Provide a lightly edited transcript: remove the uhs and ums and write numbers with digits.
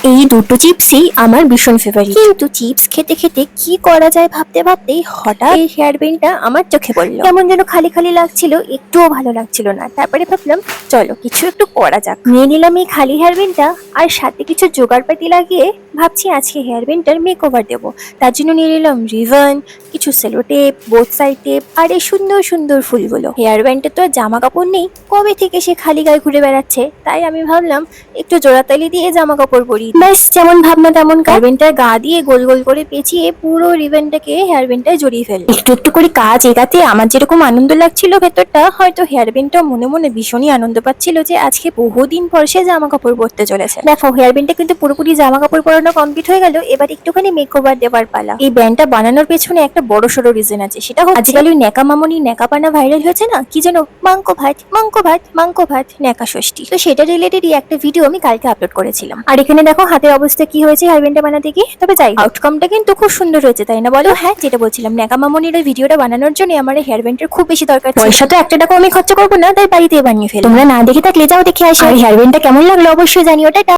এই দুটো চিপসই আমার ভীষণ ফেভারিট, কিন্তু চিপস খেতে খেতে কি করা যায় ভাবতে ভাবতেই হঠাৎ এই হেয়ার ব্যান্ডটা আমার চোখে পড়লো। কেমন যেন খালি খালি লাগছিল, একটুও ভালো লাগছিল না। তারপরে ভাবলাম চলো কিছু একটু করা যাক। নিয়ে নিলাম এই খালি হেয়ার ব্যান্ডটা, আর সাথে কিছু জোগাড়পাতি লাগিয়ে ভাবছি আজকে হেয়ার ব্যান্ডটার মেক ওভার দেবো। তার জন্য নিয়ে নিলাম রিবন, কিছু cello tape, both side tape, আর এই সুন্দর সুন্দর ফুলগুলো। হেয়ার ব্যান্ডের তো আর জামা কাপড় নেই, কবে থেকে সে খালি গায়ে ঘুরে বেড়াচ্ছে, তাই আমি ভাবলাম একটু জোড়াতালি দিয়ে জামা কাপড় পরি। ব্যাস যেমন ভাবনা তেমন হেয়ার ব্যান্ডটা গা দিয়ে গোল গোল করে পেঁচিয়ে পুরো রিবনটাকে হেয়ার ব্যান্ডটায় জড়িয়ে ফেল। একটু একটু করে কাজ এগাতে আমার যেরকম আনন্দ লাগছিল ভেতরটা, হয়তো হেয়ার ব্যান্ডটা মনে মনে ভীষণই আনন্দ পাচ্ছিল যে আজকে বহুদিন পর সে জামা কাপড় পরতে চলেছে। দেখো হেয়ার ব্যান্ডটা কিন্তু পুরোপুরি জামা কাপড় পরানো কমপ্লিট হয়ে গেল। এবার একটুখানি মেক ওভার দেওয়ার পালা। এই ব্যান্ডটা বানানোর পেছনে একটা বড় সড়ো রিজন আছে, সেটা হচ্ছে আজকাল ওই ন্যাকা মামনি ন্যাকা পানা ভাইরাল হয়েছে না, কি যেন মাংকো ভাত মাংকো ভাত মাংকো ভাত ন্যাকা ষষ্ঠী। তো সেটা রিলেটেডই একটা ভিডিও আমি কালকে আপলোড করেছিলাম। আর এখানে দেখো হাতের অবস্থা কি হয়েছে হেয়ার ব্যান্ডটা বানাতে গিয়ে। তবে যাই আউটকামটা কিন্তু খুব সুন্দর হয়েছে, তাই না বলো? হ্যাঁ, যেটা বলছিলাম ন্যাকা মামনির ওই ভিডিওটা বানানোর জন্য আমার হেয়ার ব্যান্ডের খুব বেশি দরকার। পয়সা তো একটা টাকা আমি খরচা করবো না, তাই বাড়িতে বানিয়ে ফেল। তোমরা না দেখে থাকলে যাও দেখে আসো। আর হেয়ার ব্যান্ডটা কেমন লাগলো অবশ্যই জানিও। টাটা।